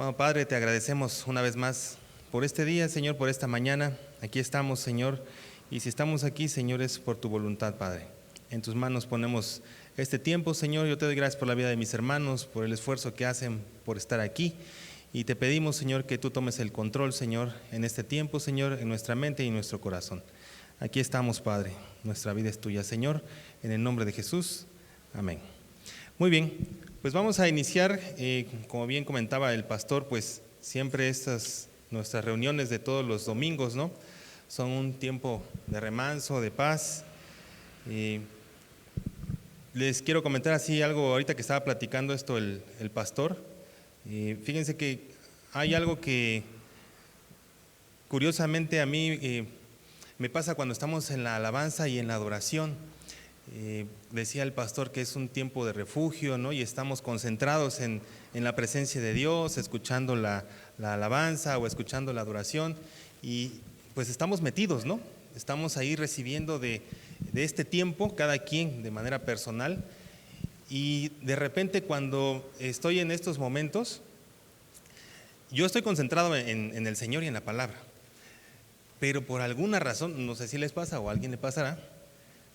Amado Padre, te agradecemos una vez más por este día, Señor, por esta mañana. Aquí estamos, Señor, y si estamos aquí, Señor, es por tu voluntad, Padre. En tus manos ponemos este tiempo, Señor. Yo te doy gracias por la vida de mis hermanos, por el esfuerzo que hacen por estar aquí. Y te pedimos, Señor, que tú tomes el control, Señor, en este tiempo, Señor, en nuestra mente y en nuestro corazón. Aquí estamos, Padre. Nuestra vida es tuya, Señor. En el nombre de Jesús. Amén. Muy bien, pues vamos a iniciar. Como bien comentaba el pastor, pues siempre nuestras reuniones de todos los domingos, ¿no? Son un tiempo de remanso, de paz. Les quiero comentar así algo ahorita que estaba platicando esto el pastor. Fíjense que hay algo que curiosamente a mí me pasa cuando estamos en la alabanza y en la adoración. Decía el pastor que es un tiempo de refugio, ¿no? Y estamos concentrados en la presencia de Dios, escuchando la alabanza o escuchando la adoración, y pues estamos metidos, ¿no? Estamos ahí recibiendo de este tiempo, cada quien de manera personal, y de repente cuando estoy en estos momentos, yo estoy concentrado en el Señor y en la palabra, pero por alguna razón, no sé si les pasa o a alguien le pasará,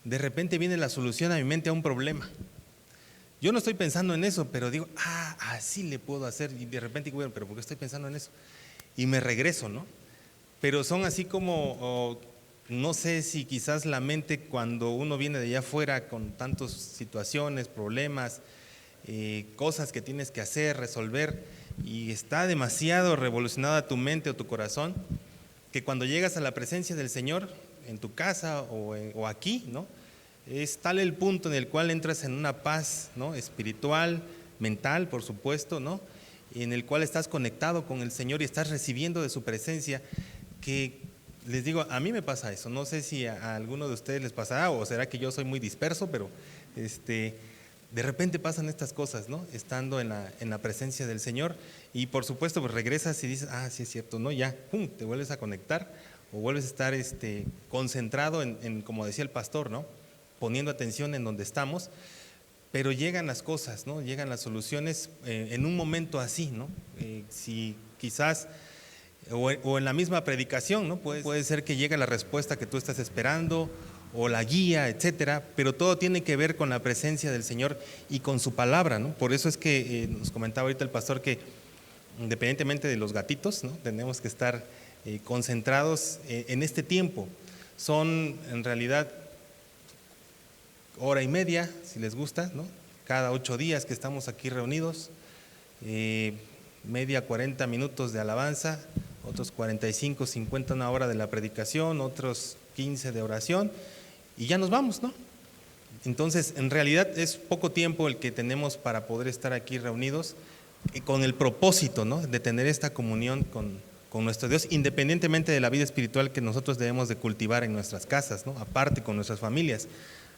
de repente viene la solución a mi mente a un problema. Yo no estoy pensando en eso, pero digo, así le puedo hacer, y de repente digo, bueno, pero ¿por qué estoy pensando en eso? Y me regreso, ¿no? Pero son así como, no sé si quizás la mente cuando uno viene de allá afuera con tantas situaciones, problemas, cosas que tienes que hacer, resolver, y está demasiado revolucionada tu mente o tu corazón, que cuando llegas a la presencia del Señor, en tu casa o aquí, ¿no? Es tal el punto en el cual entras en una paz, ¿no? Espiritual, mental, por supuesto, ¿no? En el cual estás conectado con el Señor y estás recibiendo de su presencia, que les digo, a mí me pasa eso. No sé si a alguno de ustedes les pasará, o será que yo soy muy disperso, pero de repente pasan estas cosas, ¿no? Estando en la presencia del Señor, y por supuesto pues regresas y dices, sí es cierto, ¿no? Ya, ¡pum!, te vuelves a conectar, o vuelves a estar concentrado en, como decía el pastor, ¿no? Poniendo atención en donde estamos, pero llegan las cosas, ¿no? Llegan las soluciones en un momento así, ¿no? Si quizás, o en la misma predicación, ¿no? Puede ser que llegue la respuesta que tú estás esperando, o la guía, etcétera, pero todo tiene que ver con la presencia del Señor y con su palabra, ¿no? Por eso es que nos comentaba ahorita el pastor que independientemente de los gatitos, ¿no? Tenemos que estar concentrados en este tiempo. Son en realidad hora y media, si les gusta, ¿no? Cada 8 días que estamos aquí reunidos, media 40 minutos de alabanza, otros 45, 50, una hora de la predicación, otros 15 de oración, y ya nos vamos, ¿no? Entonces, en realidad es poco tiempo el que tenemos para poder estar aquí reunidos con el propósito, ¿no? De tener esta comunión con nuestro Dios, independientemente de la vida espiritual que nosotros debemos de cultivar en nuestras casas, ¿no? Aparte con nuestras familias.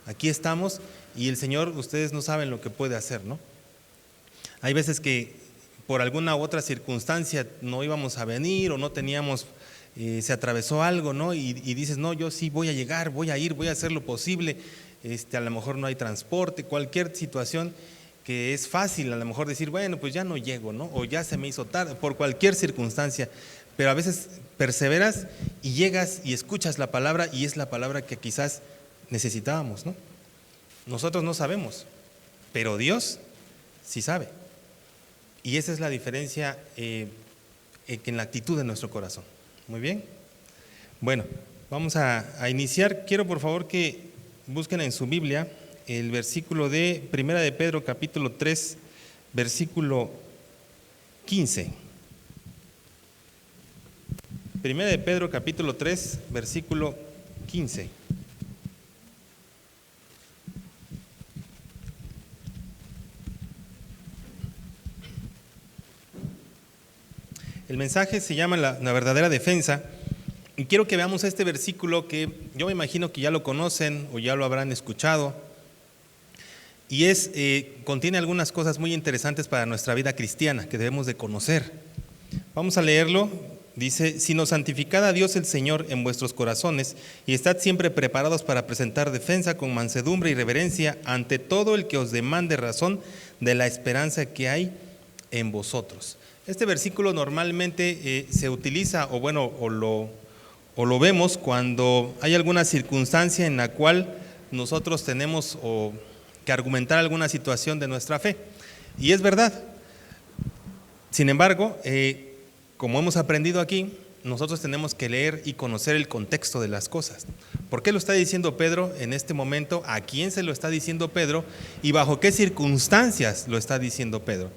Aquí estamos y el Señor, ustedes no saben lo que puede hacer, ¿no? Hay veces que por alguna u otra circunstancia no íbamos a venir o no teníamos, se atravesó algo, ¿no? Y dices, no, yo sí voy a llegar, voy a ir, voy a hacer lo posible. A lo mejor no hay transporte, cualquier situación que es fácil a lo mejor decir, bueno, pues ya no llego, ¿no? O ya se me hizo tarde, por cualquier circunstancia. Pero a veces perseveras y llegas y escuchas la palabra, y es la palabra que quizás necesitábamos, ¿no? Nosotros no sabemos, pero Dios sí sabe. Y esa es la diferencia en la actitud de nuestro corazón. Muy bien. Bueno, vamos a iniciar. Quiero por favor que busquen en su Biblia el versículo de Primera de Pedro capítulo 3, versículo 15. Primera de Pedro capítulo 3, versículo 15. El mensaje se llama la verdadera defensa, y quiero que veamos este versículo que yo me imagino que ya lo conocen o ya lo habrán escuchado, y contiene algunas cosas muy interesantes para nuestra vida cristiana que debemos de conocer. Vamos a leerlo. Dice, sino santificad a Dios el Señor en vuestros corazones y estad siempre preparados para presentar defensa con mansedumbre y reverencia ante todo el que os demande razón de la esperanza que hay en vosotros. Este versículo normalmente se utiliza, o lo vemos cuando hay alguna circunstancia en la cual nosotros tenemos que argumentar alguna situación de nuestra fe. Y es verdad. Sin embargo, como hemos aprendido aquí, nosotros tenemos que leer y conocer el contexto de las cosas. ¿Por qué lo está diciendo Pedro en este momento? ¿A quién se lo está diciendo Pedro? ¿Y bajo qué circunstancias lo está diciendo Pedro?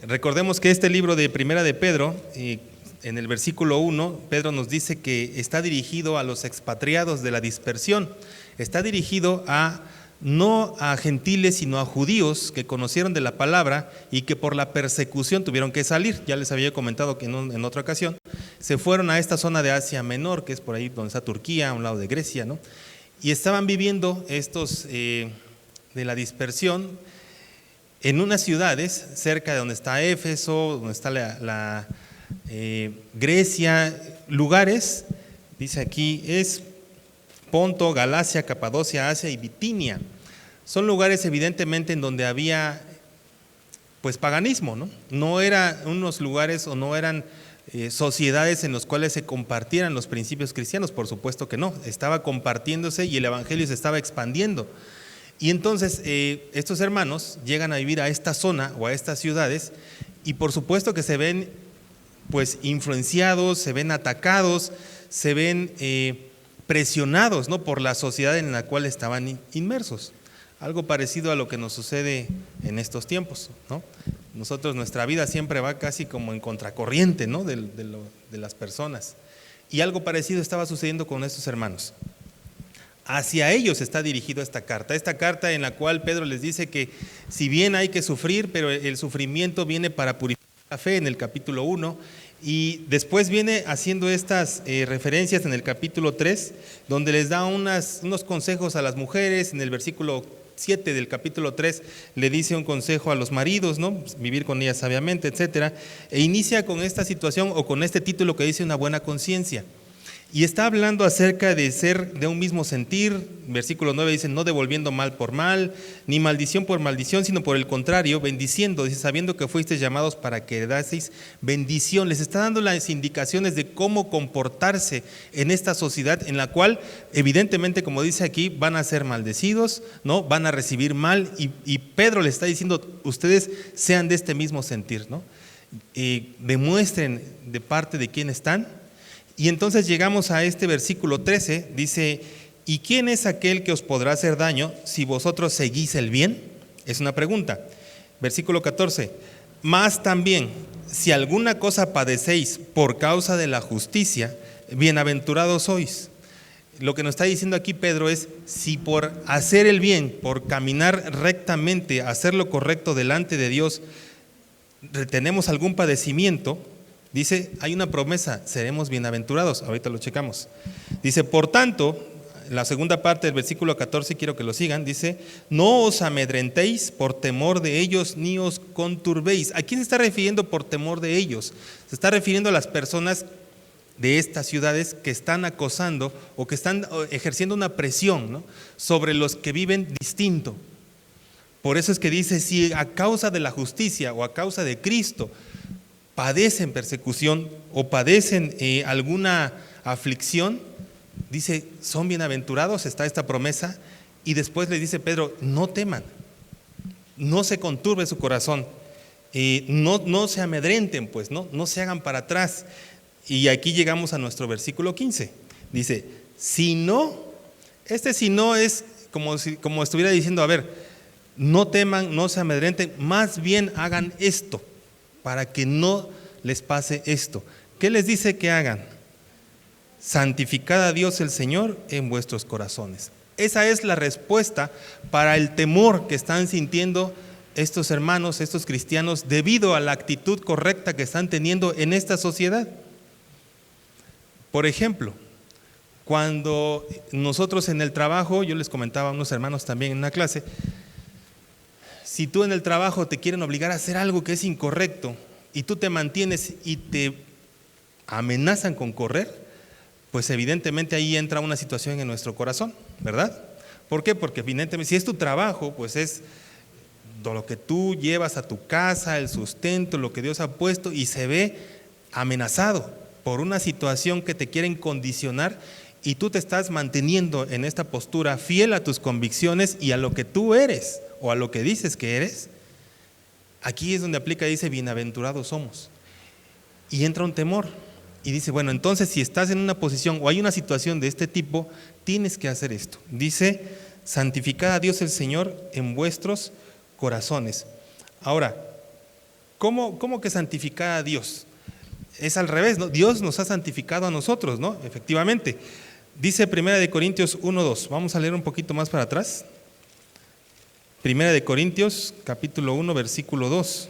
Recordemos que este libro de Primera de Pedro, en el versículo 1, Pedro nos dice que está dirigido a los expatriados de la dispersión. Está dirigido no a gentiles, sino a judíos que conocieron de la palabra y que por la persecución tuvieron que salir. Ya les había comentado que en otra ocasión se fueron a esta zona de Asia Menor, que es por ahí donde está Turquía, a un lado de Grecia, ¿no? Y estaban viviendo estos de la dispersión en unas ciudades cerca de donde está Éfeso, donde está la Grecia, lugares, dice aquí, es Ponto, Galacia, Capadocia, Asia y Bitinia. Son lugares evidentemente en donde había pues paganismo, ¿no? No eran unos lugares o no eran sociedades en los cuales se compartieran los principios cristianos, por supuesto que no, estaba compartiéndose y el evangelio se estaba expandiendo. Y entonces estos hermanos llegan a vivir a esta zona o a estas ciudades y por supuesto que se ven pues influenciados, se ven atacados, se ven presionados, ¿no?, por la sociedad en la cual estaban inmersos. Algo parecido a lo que nos sucede en estos tiempos, ¿no? Nosotros, nuestra vida siempre va casi como en contracorriente, ¿no?, de las personas. Y algo parecido estaba sucediendo con estos hermanos. Hacia ellos está dirigida esta carta en la cual Pedro les dice que si bien hay que sufrir, pero el sufrimiento viene para purificar la fe en el capítulo 1, y después viene haciendo estas referencias en el capítulo 3, donde les da unos consejos a las mujeres. En el versículo 7 del capítulo 3 le dice un consejo a los maridos, ¿no?, vivir con ellas sabiamente, etcétera, e inicia con esta situación o con este título que dice una buena conciencia. Y está hablando acerca de ser de un mismo sentir. Versículo 9 dice, no devolviendo mal por mal, ni maldición por maldición, sino por el contrario, bendiciendo, dice, sabiendo que fuisteis llamados para que heredaseis bendición. Les está dando las indicaciones de cómo comportarse en esta sociedad en la cual, evidentemente, como dice aquí, van a ser maldecidos, ¿no?, van a recibir mal, y Pedro les está diciendo, ustedes sean de este mismo sentir, ¿no? Demuestren de parte de quién están. Y entonces llegamos a este versículo 13, dice, ¿y quién es aquel que os podrá hacer daño si vosotros seguís el bien? Es una pregunta. Versículo 14, más también, si alguna cosa padecéis por causa de la justicia, bienaventurados sois. Lo que nos está diciendo aquí Pedro es, si por hacer el bien, por caminar rectamente, hacer lo correcto delante de Dios, tenemos algún padecimiento, dice, hay una promesa, seremos bienaventurados. Ahorita lo checamos. Dice, por tanto, la segunda parte del versículo 14, quiero que lo sigan, dice, no os amedrentéis por temor de ellos, ni os conturbéis. ¿A quién se está refiriendo por temor de ellos? Se está refiriendo a las personas de estas ciudades que están acosando o que están ejerciendo una presión, ¿no?, sobre los que viven distinto. Por eso es que dice, si a causa de la justicia o a causa de Cristo padecen persecución o padecen alguna aflicción, dice, son bienaventurados, está esta promesa. Y después le dice Pedro, no teman, no se conturbe su corazón, no se amedrenten, pues, no se hagan para atrás. Y aquí llegamos a nuestro versículo 15, dice, si no, si no es como estuviera diciendo, a ver, no teman, no se amedrenten, más bien hagan esto, para que no les pase esto. ¿Qué les dice que hagan? Santificad a Dios el Señor en vuestros corazones. Esa es la respuesta para el temor que están sintiendo estos hermanos, estos cristianos, debido a la actitud correcta que están teniendo en esta sociedad. Por ejemplo, cuando nosotros en el trabajo, yo les comentaba a unos hermanos también en una clase, si tú en el trabajo te quieren obligar a hacer algo que es incorrecto y tú te mantienes y te amenazan con correr, pues evidentemente ahí entra una situación en nuestro corazón, ¿verdad? ¿Por qué? Porque evidentemente si es tu trabajo, pues es lo que tú llevas a tu casa, el sustento, lo que Dios ha puesto, y se ve amenazado por una situación que te quieren condicionar, y tú te estás manteniendo en esta postura fiel a tus convicciones y a lo que tú eres o a lo que dices que eres. Aquí es donde aplica, dice, bienaventurados somos. Y entra un temor y dice, bueno, entonces si estás en una posición o hay una situación de este tipo, tienes que hacer esto. Dice, santificad a Dios el Señor en vuestros corazones. Ahora, ¿cómo que santificar a Dios? Es al revés, ¿no? Dios nos ha santificado a nosotros, ¿no? Efectivamente. Dice 1 Corintios 1:2. Vamos a leer un poquito más para atrás. 1 Corintios, capítulo 1, versículo 2.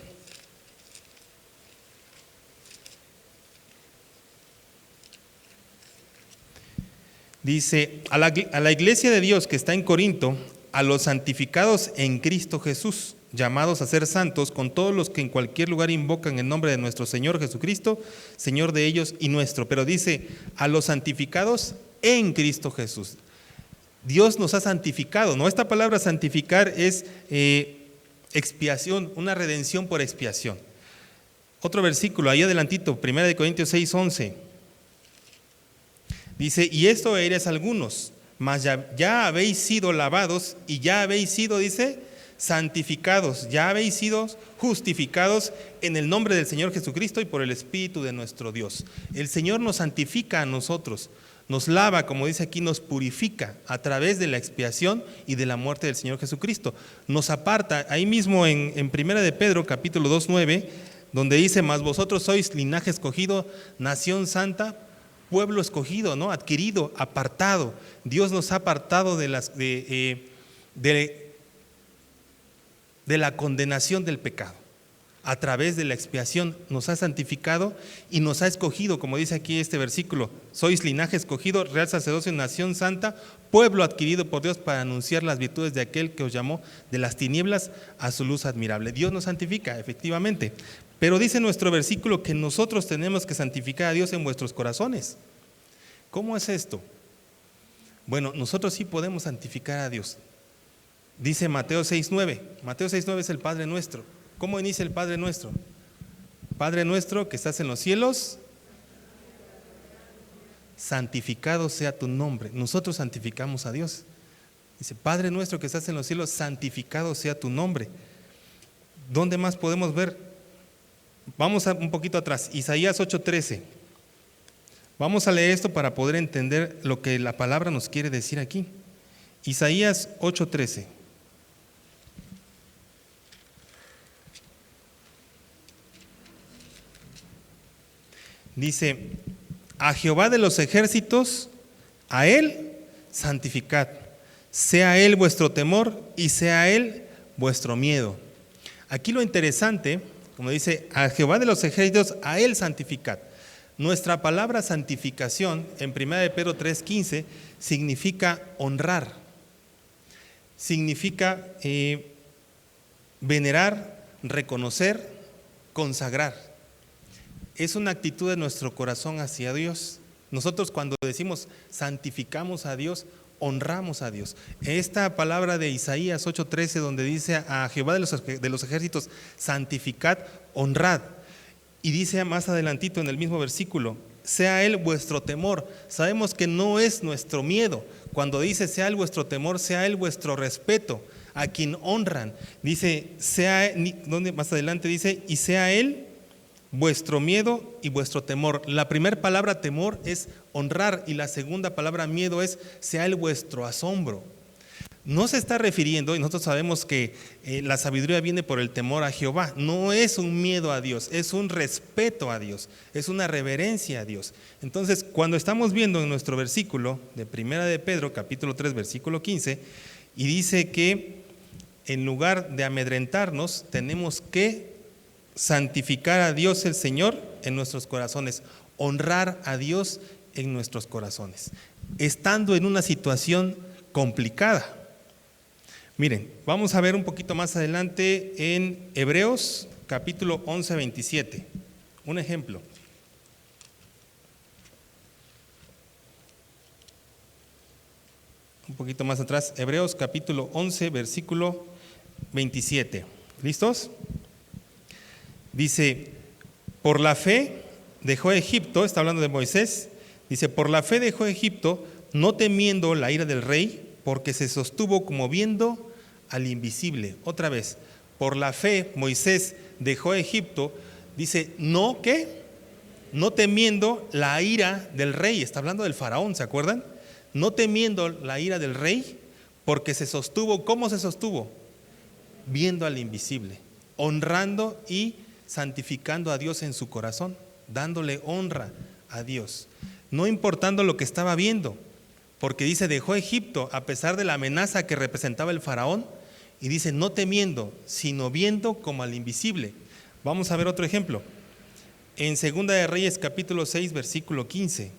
Dice, a la iglesia de Dios que está en Corinto, a los santificados en Cristo Jesús, llamados a ser santos, con todos los que en cualquier lugar invocan el nombre de nuestro Señor Jesucristo, Señor de ellos y nuestro. Pero dice, a los santificados en Cristo Jesús. Dios nos ha santificado, ¿no? Esta palabra santificar es expiación, una redención por expiación. Otro versículo, ahí adelantito, 1 Corintios 6:11. Dice, y esto eres algunos, mas ya habéis sido lavados y ya habéis sido, dice, santificados, ya habéis sido justificados en el nombre del Señor Jesucristo y por el Espíritu de nuestro Dios. El Señor nos santifica a nosotros, nos lava, como dice aquí, nos purifica a través de la expiación y de la muerte del Señor Jesucristo. Nos aparta, ahí mismo en 1 de Pedro, capítulo 2:9, donde dice, mas vosotros sois linaje escogido, nación santa, pueblo escogido, ¿no? Adquirido, apartado. Dios nos ha apartado de la condenación del pecado. A través de la expiación nos ha santificado y nos ha escogido, como dice aquí este versículo, sois linaje escogido, real sacerdocio, nación santa, pueblo adquirido por Dios para anunciar las virtudes de aquel que os llamó de las tinieblas a su luz admirable. Dios nos santifica, efectivamente, pero dice nuestro versículo que nosotros tenemos que santificar a Dios en vuestros corazones. ¿Cómo es esto? Bueno, nosotros sí podemos santificar a Dios. Dice Mateo 6:9. Mateo 6:9 es el Padre Nuestro. ¿Cómo inicia el Padre Nuestro? Padre nuestro que estás en los cielos, santificado sea tu nombre. Nosotros santificamos a Dios. Dice, Padre nuestro que estás en los cielos, santificado sea tu nombre. ¿Dónde más podemos ver? Vamos un poquito atrás, Isaías 8:13. Vamos a leer esto para poder entender lo que la palabra nos quiere decir aquí. Isaías 8:13. Dice, a Jehová de los ejércitos, a Él santificad, sea Él vuestro temor y sea Él vuestro miedo. Aquí lo interesante, como dice, a Jehová de los ejércitos, a Él santificad. Nuestra palabra santificación en 1 de Pedro 3:15 significa honrar, significa venerar, reconocer, consagrar. Es una actitud de nuestro corazón hacia Dios. Nosotros cuando decimos santificamos a Dios, honramos a Dios. Esta palabra de Isaías 8:13 donde dice a Jehová de los ejércitos, santificad, honrad. Y dice más adelantito en el mismo versículo, sea Él vuestro temor. Sabemos que no es nuestro miedo. Cuando dice sea Él vuestro temor, sea Él vuestro respeto, a quien honran. Dice, donde más adelante dice, y sea Él vuestro miedo y vuestro temor. La primera palabra temor es honrar y la segunda palabra miedo es sea Él vuestro asombro. No se está refiriendo, y nosotros sabemos que la sabiduría viene por el temor a Jehová. No es un miedo a Dios, es un respeto a Dios, es una reverencia a Dios. Entonces, cuando estamos viendo en nuestro versículo de 1 de Pedro, capítulo 3, versículo 15, y dice que en lugar de amedrentarnos, tenemos que santificar a Dios el Señor en nuestros corazones, honrar a Dios en nuestros corazones, estando en una situación complicada. Miren, vamos a ver un poquito más adelante en Hebreos capítulo 11, 27. Un ejemplo. Un poquito más atrás, Hebreos capítulo 11, versículo 27. ¿Listos? Dice, por la fe dejó Egipto, está hablando de Moisés, dice, por la fe dejó Egipto, no temiendo la ira del rey, porque se sostuvo como viendo al invisible. Otra vez, por la fe Moisés dejó Egipto, dice, no, ¿qué? No temiendo la ira del rey, está hablando del faraón, ¿se acuerdan? No temiendo la ira del rey, porque se sostuvo, ¿cómo se sostuvo? Viendo al invisible, honrando y santificando a Dios en su corazón, dándole honra a Dios, no importando lo que estaba viendo, porque dice, dejó Egipto a pesar de la amenaza que representaba el faraón, y dice, no temiendo, sino viendo como al invisible. Vamos a ver otro ejemplo. En Segunda de Reyes, capítulo 6, versículo 15.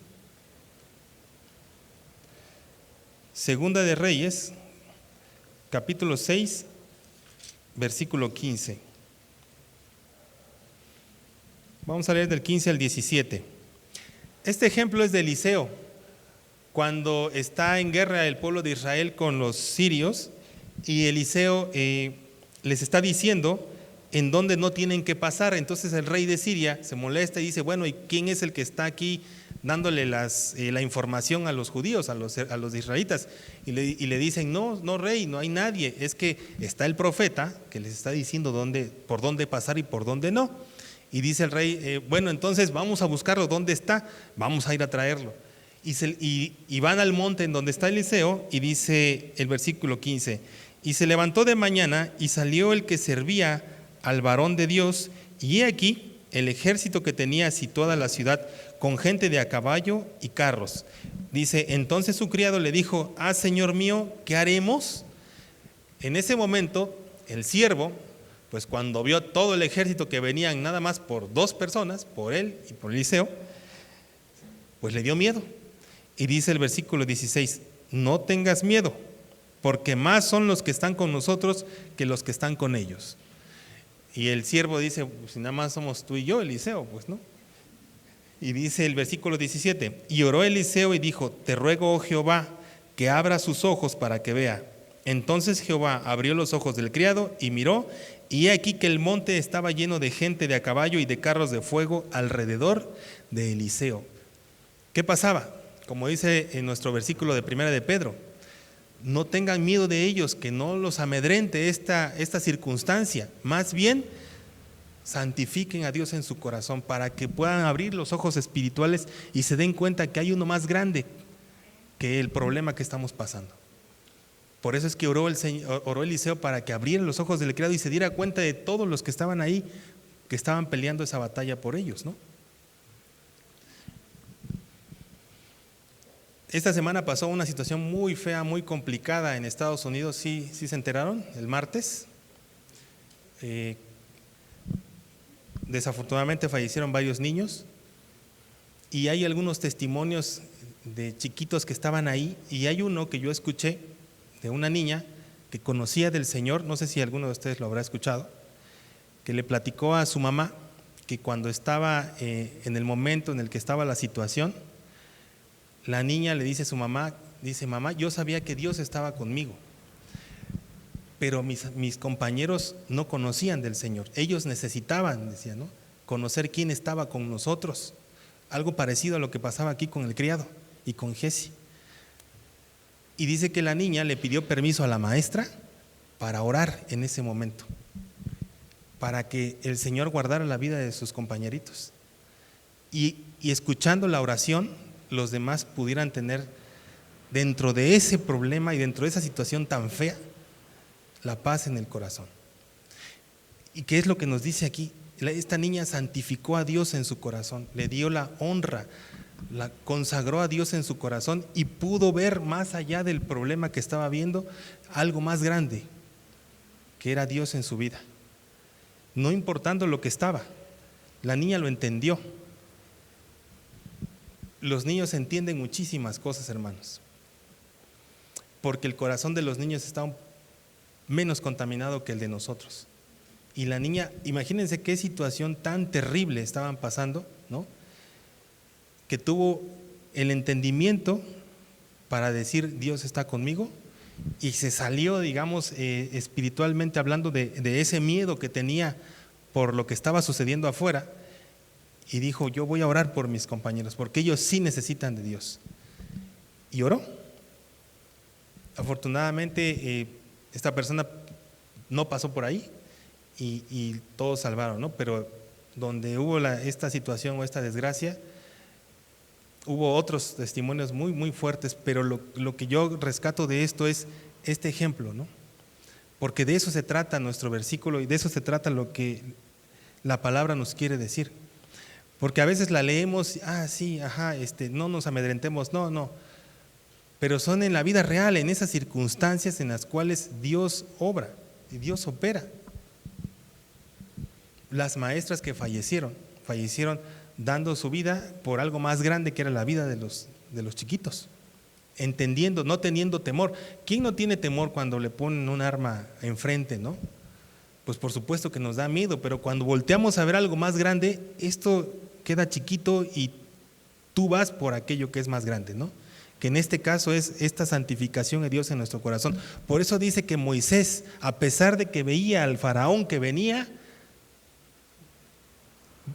Segunda de Reyes, capítulo 6, versículo 15. Vamos a leer del 15 al 17. Este ejemplo es de Eliseo, cuando está en guerra el pueblo de Israel con los sirios, y Eliseo les está diciendo en dónde no tienen que pasar. Entonces el rey de Siria se molesta y dice, bueno, ¿y quién es el que está aquí dándole la información a los judíos, a los israelitas? Y le dicen, no rey, no hay nadie, es que está el profeta que les está diciendo por dónde pasar y por dónde no. Y dice el rey, bueno, entonces vamos a buscarlo, ¿dónde está? Vamos a ir a traerlo. Y van al monte en donde está Eliseo, y dice el versículo 15, y se levantó de mañana y salió el que servía al varón de Dios, y he aquí el ejército que tenía situada la ciudad con gente de a caballo y carros. Dice, entonces su criado le dijo, señor mío, ¿qué haremos? En ese momento el siervo, pues cuando vio todo el ejército que venían nada más por dos personas, por él y por Eliseo, pues le dio miedo. Y dice el versículo 16, no tengas miedo, porque más son los que están con nosotros que los que están con ellos. Y el siervo dice, pues si nada más somos tú y yo, Eliseo, pues no. Y dice el versículo 17, y oró Eliseo y dijo, te ruego, oh Jehová, que abra sus ojos para que vea. Entonces Jehová abrió los ojos del criado y miró, y he aquí que el monte estaba lleno de gente de a caballo y de carros de fuego alrededor de Eliseo. ¿Qué pasaba? Como dice en nuestro versículo de Primera de Pedro, no tengan miedo de ellos, que no los amedrente esta circunstancia, más bien santifiquen a Dios en su corazón para que puedan abrir los ojos espirituales y se den cuenta que hay uno más grande que el problema que estamos pasando. Por eso es que oró Eliseo para que abriera los ojos del criado y se diera cuenta de todos los que estaban ahí, que estaban peleando esa batalla por ellos, ¿no? Esta semana pasó una situación muy fea, muy complicada en Estados Unidos. ¿Sí se enteraron? El martes. Desafortunadamente fallecieron varios niños, y hay algunos testimonios de chiquitos que estaban ahí, y hay uno que yo escuché de una niña que conocía del Señor, no sé si alguno de ustedes lo habrá escuchado, que le platicó a su mamá que cuando estaba en el momento en el que estaba la situación, la niña le dice a su mamá, dice, mamá, yo sabía que Dios estaba conmigo, pero mis compañeros no conocían del Señor. Ellos necesitaban, decía, ¿no?, conocer quién estaba con nosotros. Algo parecido a lo que pasaba aquí con el criado y con Jesse. Y dice que la niña le pidió permiso a la maestra para orar en ese momento, para que el Señor guardara la vida de sus compañeritos. Y escuchando la oración, los demás pudieran tener dentro de ese problema y dentro de esa situación tan fea, la paz en el corazón. ¿Y qué es lo que nos dice aquí? Esta niña santificó a Dios en su corazón, le dio la honra, la consagró a Dios en su corazón y pudo ver más allá del problema que estaba viendo, algo más grande, que era Dios en su vida. No importando lo que estaba, la niña lo entendió. Los niños entienden muchísimas cosas, hermanos, porque el corazón de los niños está menos contaminado que el de nosotros. Y la niña, imagínense qué situación tan terrible estaban pasando, ¿no?, que tuvo el entendimiento para decir, Dios está conmigo, y se salió, digamos, espiritualmente hablando de ese miedo que tenía por lo que estaba sucediendo afuera, y dijo: yo voy a orar por mis compañeros, porque ellos sí necesitan de Dios. Y oró. Afortunadamente, esta persona no pasó por ahí y todos salvaron, ¿no? Pero donde hubo esta situación o esta desgracia, hubo otros testimonios muy, muy fuertes, pero lo que yo rescato de esto es este ejemplo, ¿no? Porque de eso se trata nuestro versículo y de eso se trata lo que la palabra nos quiere decir. Porque a veces la leemos, sí, no nos amedrentemos, no. Pero son en la vida real, en esas circunstancias en las cuales Dios obra y Dios opera. Las maestras que fallecieron dando su vida por algo más grande que era la vida de los chiquitos, entendiendo, no teniendo temor. ¿Quién no tiene temor cuando le ponen un arma enfrente, no? Pues por supuesto que nos da miedo, pero cuando volteamos a ver algo más grande, esto queda chiquito y tú vas por aquello que es más grande, ¿no? Que en este caso es esta santificación de Dios en nuestro corazón. Por eso dice que Moisés, a pesar de que veía al faraón que venía,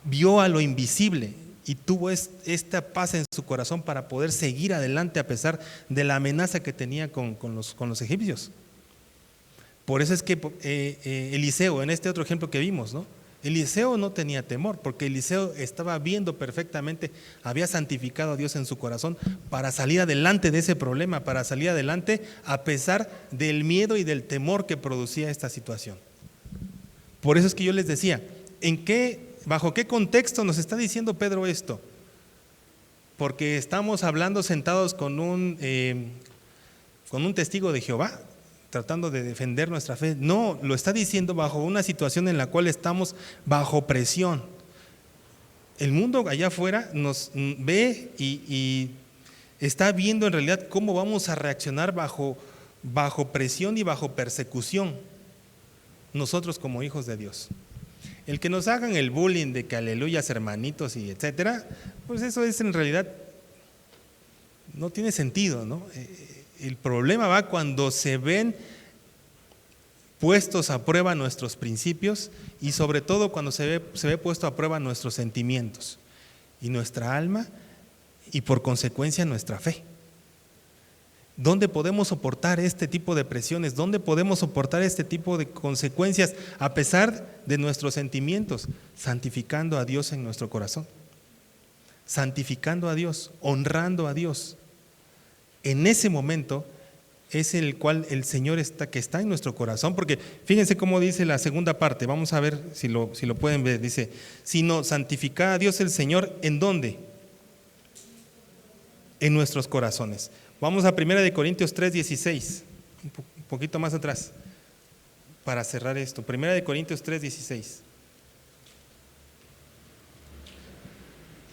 vio a lo invisible y tuvo esta paz en su corazón para poder seguir adelante a pesar de la amenaza que tenía con los egipcios. Por eso es que Eliseo, en este otro ejemplo que vimos, ¿no? Eliseo no tenía temor, porque Eliseo estaba viendo perfectamente, había santificado a Dios en su corazón para salir adelante de ese problema, para salir adelante a pesar del miedo y del temor que producía esta situación. Por eso es que yo les decía, ¿bajo qué contexto nos está diciendo Pedro esto? Porque estamos hablando sentados con un testigo de Jehová, tratando de defender nuestra fe. No, lo está diciendo bajo una situación en la cual estamos bajo presión. El mundo allá afuera nos ve y está viendo en realidad cómo vamos a reaccionar bajo presión y bajo persecución, nosotros como hijos de Dios. El que nos hagan el bullying de que aleluyas hermanitos y etcétera, pues eso es en realidad, no tiene sentido, ¿no? El problema va cuando se ven puestos a prueba nuestros principios y sobre todo cuando se ve puesto a prueba nuestros sentimientos y nuestra alma y por consecuencia nuestra fe. ¿Dónde podemos soportar este tipo de presiones? ¿Dónde podemos soportar este tipo de consecuencias a pesar de nuestros sentimientos? Santificando a Dios en nuestro corazón, santificando a Dios, honrando a Dios. En ese momento es el cual el Señor que está en nuestro corazón, porque fíjense cómo dice la segunda parte, vamos a ver si lo pueden ver, dice: sino santificad a Dios el Señor, ¿en dónde? En nuestros corazones. Vamos a 1 Corintios 3:16, un poquito más atrás, para cerrar esto. 1 Corintios 3:16.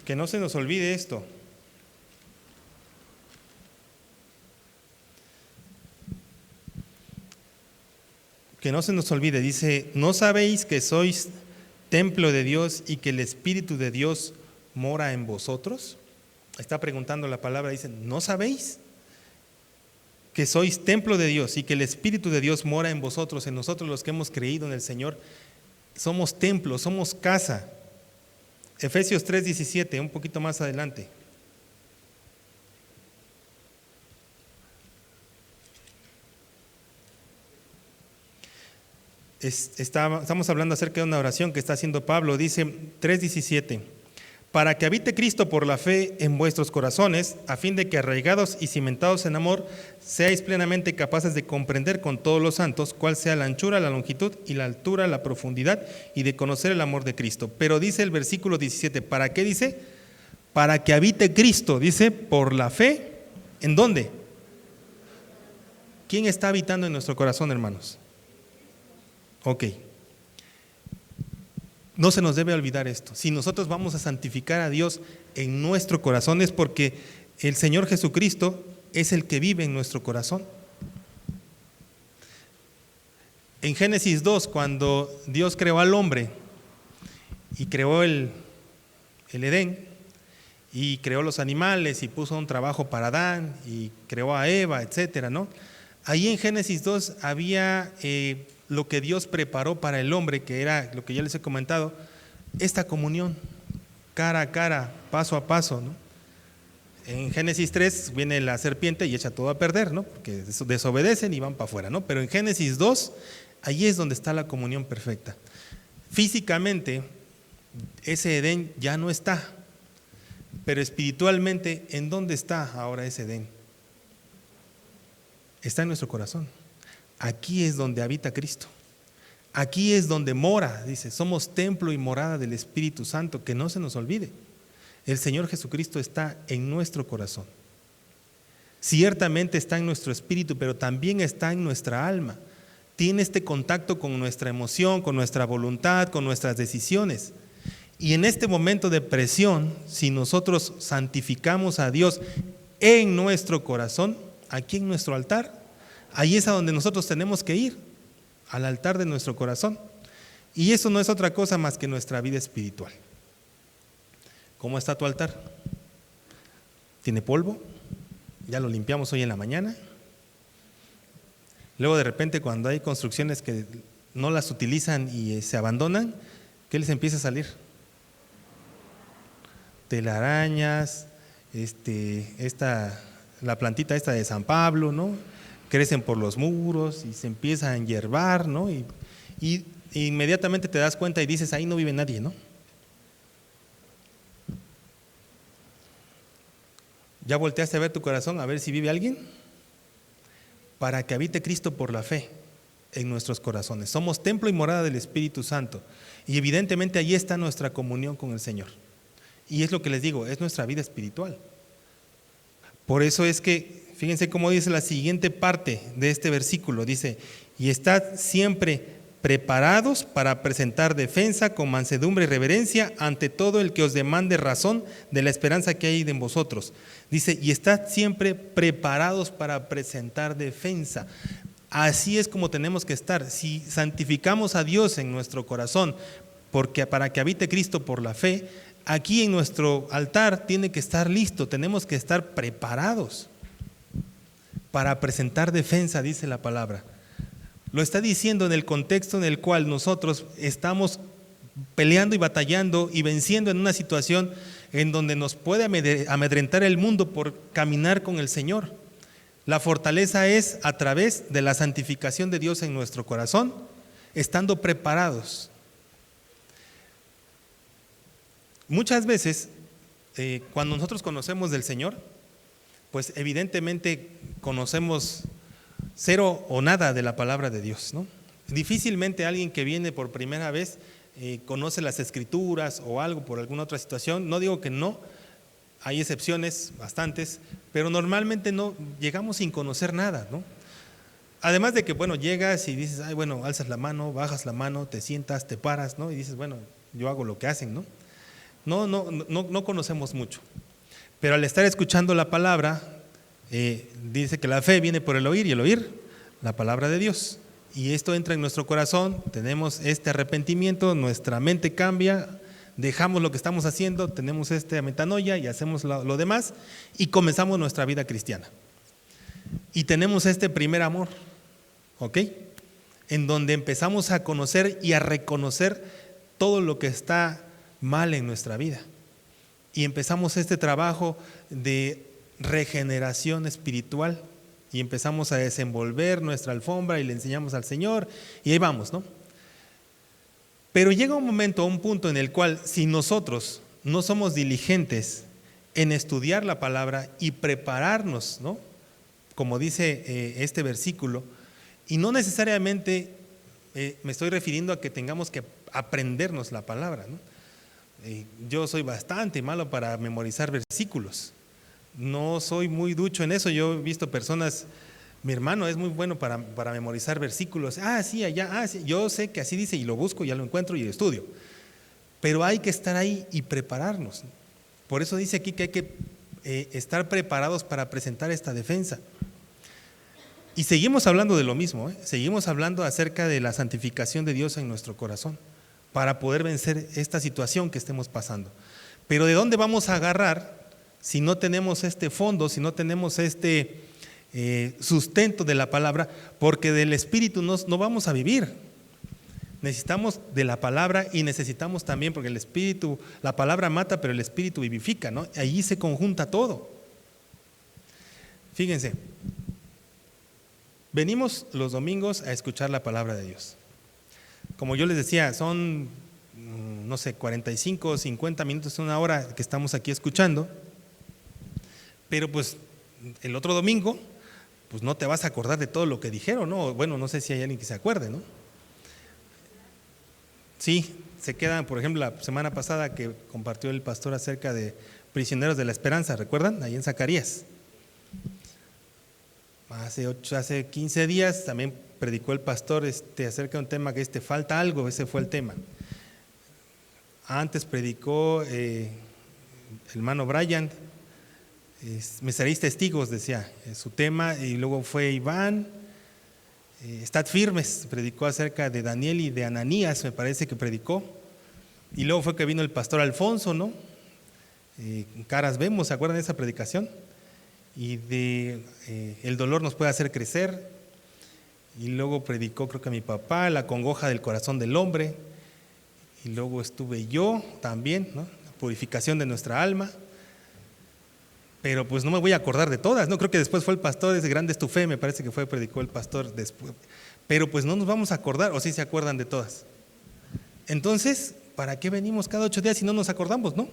Que no se nos olvide esto. Que no se nos olvide, dice: ¿no sabéis que sois templo de Dios y que el Espíritu de Dios mora en vosotros? Está preguntando la palabra, dice: ¿no sabéis que sois templo de Dios y que el Espíritu de Dios mora en vosotros? En nosotros los que hemos creído en el Señor, somos templo, somos casa. Efesios 3:17, un poquito más adelante. Estamos hablando acerca de una oración que está haciendo Pablo. Dice 3:17: para que habite Cristo por la fe en vuestros corazones, a fin de que arraigados y cimentados en amor, seáis plenamente capaces de comprender con todos los santos cuál sea la anchura, la longitud y la altura, la profundidad, y de conocer el amor de Cristo. Pero dice el versículo 17, ¿para qué dice? Para que habite Cristo, dice, por la fe. ¿En dónde? ¿Quién está habitando en nuestro corazón, hermanos? Ok. No se nos debe olvidar esto. Si nosotros vamos a santificar a Dios en nuestro corazón, es porque el Señor Jesucristo es el que vive en nuestro corazón. En Génesis 2, cuando Dios creó al hombre y creó el Edén y creó los animales y puso un trabajo para Adán y creó a Eva, etcétera, ¿no? Ahí en Génesis 2 había lo que Dios preparó para el hombre, que era lo que ya les he comentado, esta comunión, cara a cara, paso a paso, ¿no? En Génesis 3 viene la serpiente y echa todo a perder, ¿no? Porque desobedecen y van para afuera, ¿no? Pero en Génesis 2, ahí es donde está la comunión perfecta. Físicamente, ese Edén ya no está, pero espiritualmente, ¿en dónde está ahora ese Edén? Está en nuestro corazón. Aquí es donde habita Cristo. Aquí es donde mora, dice, somos templo y morada del Espíritu Santo, que no se nos olvide. El Señor Jesucristo está en nuestro corazón. Ciertamente está en nuestro espíritu, pero también está en nuestra alma. Tiene este contacto con nuestra emoción, con nuestra voluntad, con nuestras decisiones. Y en este momento de presión, si nosotros santificamos a Dios en nuestro corazón, aquí en nuestro altar, ahí es a donde nosotros tenemos que ir, al altar de nuestro corazón. Y eso no es otra cosa más que nuestra vida espiritual. ¿Cómo está tu altar? ¿Tiene polvo? Ya lo limpiamos hoy en la mañana. Luego de repente cuando hay construcciones que no las utilizan y se abandonan, ¿qué les empieza a salir? Telarañas, la plantita esta de San Pablo, ¿no? Crecen por los muros y se empieza a enhiervar, ¿no? Y inmediatamente te das cuenta y dices, ahí no vive nadie, ¿no? ¿Ya volteaste a ver tu corazón a ver si vive alguien? Para que habite Cristo por la fe en nuestros corazones. Somos templo y morada del Espíritu Santo. Y evidentemente ahí está nuestra comunión con el Señor. Y es lo que les digo, es nuestra vida espiritual. Por eso es que, fíjense cómo dice la siguiente parte de este versículo. Dice, y estad siempre preparados para presentar defensa con mansedumbre y reverencia ante todo el que os demande razón de la esperanza que hay en vosotros. Dice, y estad siempre preparados para presentar defensa. Así es como tenemos que estar. Si santificamos a Dios en nuestro corazón, porque para que habite Cristo por la fe, aquí en nuestro altar tiene que estar listo, tenemos que estar preparados para presentar defensa, dice la palabra. Lo está diciendo en el contexto en el cual nosotros estamos peleando y batallando y venciendo en una situación en donde nos puede amedrentar el mundo por caminar con el Señor. La fortaleza es a través de la santificación de Dios en nuestro corazón, estando preparados. Muchas veces, cuando nosotros conocemos del Señor, pues evidentemente conocemos cero o nada de la palabra de Dios, ¿no? Difícilmente alguien que viene por primera vez conoce las Escrituras o algo por alguna otra situación. No digo que no, hay excepciones, bastantes, pero normalmente no llegamos sin conocer nada, ¿no? Además de que, bueno, llegas y dices, ay, bueno, alzas la mano, bajas la mano, te sientas, te paras, ¿no? Y dices, bueno, yo hago lo que hacen, ¿no? No conocemos mucho. Pero al estar escuchando la palabra, dice que la fe viene por el oír y el oír la palabra de Dios. Y esto entra en nuestro corazón, tenemos este arrepentimiento, nuestra mente cambia, dejamos lo que estamos haciendo, tenemos esta metanoia y hacemos lo demás y comenzamos nuestra vida cristiana. Y tenemos este primer amor, ¿ok? En donde empezamos a conocer y a reconocer todo lo que está mal en nuestra vida. Y empezamos este trabajo de regeneración espiritual y empezamos a desenvolver nuestra alfombra y le enseñamos al Señor y ahí vamos, ¿no? Pero llega un momento, un punto en el cual si nosotros no somos diligentes en estudiar la palabra y prepararnos, ¿no? Como dice este versículo, y no necesariamente me estoy refiriendo a que tengamos que aprendernos la palabra, ¿no? Yo soy bastante malo para memorizar versículos, no soy muy ducho en eso. Yo he visto personas, mi hermano es muy bueno para memorizar versículos, sí, allá, sí, yo sé que así dice y lo busco, ya lo encuentro y lo estudio, pero hay que estar ahí y prepararnos. Por eso dice aquí que hay que estar preparados para presentar esta defensa. Y seguimos hablando de lo mismo, seguimos hablando acerca de la santificación de Dios en nuestro corazón para poder vencer esta situación que estemos pasando. Pero ¿de dónde vamos a agarrar si no tenemos este fondo, si no tenemos este sustento de la palabra, porque del Espíritu no vamos a vivir. Necesitamos de la palabra y necesitamos también, porque el Espíritu, la palabra mata, pero el Espíritu vivifica, ¿no? Allí se conjunta todo. Fíjense, venimos los domingos a escuchar la palabra de Dios. Como yo les decía, son, no sé, 45 o 50 minutos, una hora que estamos aquí escuchando, pero pues el otro domingo, pues no te vas a acordar de todo lo que dijeron, ¿no? Bueno, no sé si hay alguien que se acuerde, ¿no? Sí, se quedan, por ejemplo, la semana pasada que compartió el pastor acerca de prisioneros de la esperanza, ¿recuerdan? Ahí en Zacarías. Hace 15 días también predicó el pastor acerca de un tema que falta algo, ese fue el tema. Antes predicó el hermano Brian, me seréis testigos, decía, su tema, y luego fue Iván, Estad firmes, predicó acerca de Daniel y de Ananías, me parece que predicó, y luego fue que vino el pastor Alfonso, ¿no? Caras vemos, ¿se acuerdan de esa predicación? Y de el dolor nos puede hacer crecer, y luego predicó creo que mi papá, la congoja del corazón del hombre, y luego estuve yo también, ¿no? La purificación de nuestra alma. Pero pues no me voy a acordar de todas, ¿no? Creo que después fue el pastor, ese grande es tu fe, me parece que predicó el pastor después. Pero pues no nos vamos a acordar, o sí se acuerdan de todas. Entonces, ¿para qué venimos cada 8 días si no nos acordamos, no?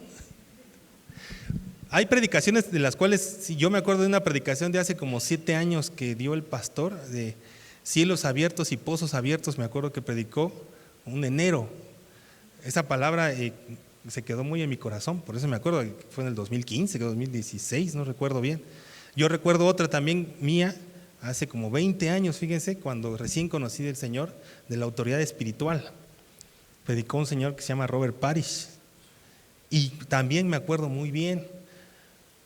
Hay predicaciones de las cuales, si yo me acuerdo de una predicación de hace como 7 años que dio el pastor, de cielos abiertos y pozos abiertos, me acuerdo que predicó un enero. Esa palabra se quedó muy en mi corazón, por eso me acuerdo que fue en el 2015, 2016, no recuerdo bien. Yo recuerdo otra también mía, hace como 20 años, fíjense, cuando recién conocí del Señor, de la autoridad espiritual. Predicó un señor que se llama Robert Parrish, y también me acuerdo muy bien,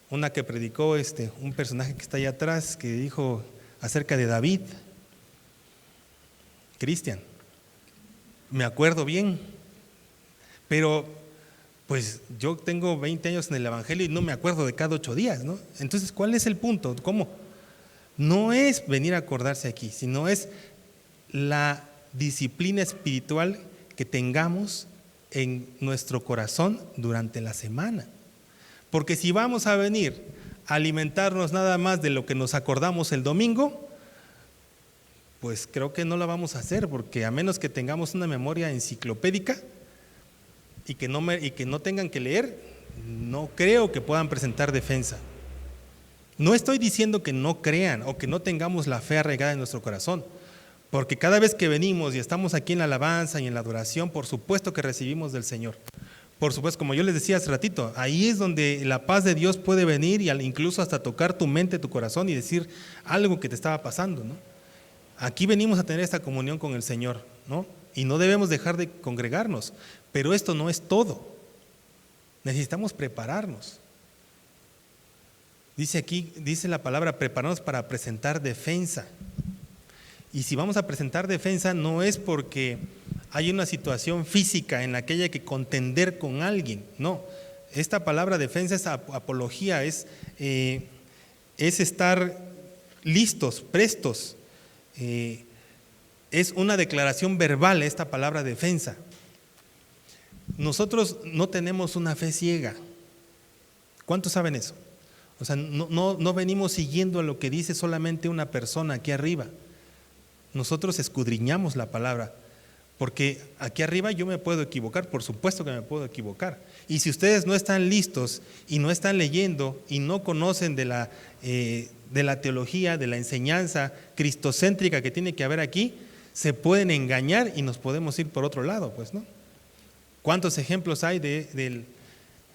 una que predicó un personaje que está allá atrás, que dijo acerca de David, Cristian, me acuerdo bien, pero pues yo tengo 20 años en el Evangelio y no me acuerdo de cada 8 días, ¿no? Entonces, ¿cuál es el punto? ¿Cómo? No es venir a acordarse aquí, sino es la disciplina espiritual que tengamos en nuestro corazón durante la semana. Porque si vamos a venir a alimentarnos nada más de lo que nos acordamos el domingo, pues creo que no la vamos a hacer, porque a menos que tengamos una memoria enciclopédica, y que no tengan que leer, no creo que puedan presentar defensa. No estoy diciendo que no crean o que no tengamos la fe arraigada en nuestro corazón, porque cada vez que venimos y estamos aquí en la alabanza y en la adoración, por supuesto que recibimos del Señor. Por supuesto, como yo les decía hace ratito, ahí es donde la paz de Dios puede venir y incluso hasta tocar tu mente, tu corazón y decir algo que te estaba pasando, ¿no? Aquí venimos a tener esta comunión con el Señor, ¿no? Y no debemos dejar de congregarnos, pero esto no es todo. Necesitamos prepararnos. Dice la palabra, prepararnos para presentar defensa. Y si vamos a presentar defensa, no es porque hay una situación física en la que haya que contender con alguien, no. Esta palabra defensa es apología, es estar listos, prestos. Es una declaración verbal esta palabra defensa. Nosotros no tenemos una fe ciega. ¿Cuántos saben eso? O sea, no venimos siguiendo a lo que dice solamente una persona aquí arriba. Nosotros escudriñamos la palabra, porque aquí arriba yo me puedo equivocar, por supuesto que me puedo equivocar. Y si ustedes no están listos y no están leyendo y no conocen de la teología, de la enseñanza cristocéntrica que tiene que haber aquí, se pueden engañar y nos podemos ir por otro lado, pues, ¿no? ¿Cuántos ejemplos hay de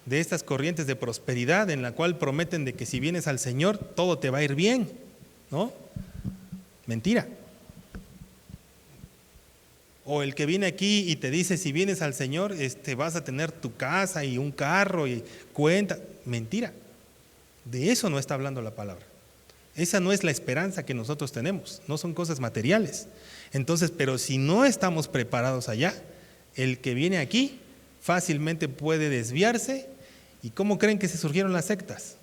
estas corrientes de prosperidad en la cual prometen de que si vienes al Señor todo te va a ir bien, ¿no? Mentira. O el que viene aquí y te dice si vienes al Señor vas a tener tu casa y un carro y cuenta. Mentira. De eso no está hablando la palabra. Esa no es la esperanza que nosotros tenemos, no son cosas materiales. Entonces, pero si no estamos preparados allá, el que viene aquí fácilmente puede desviarse. ¿Y cómo creen que se surgieron las sectas?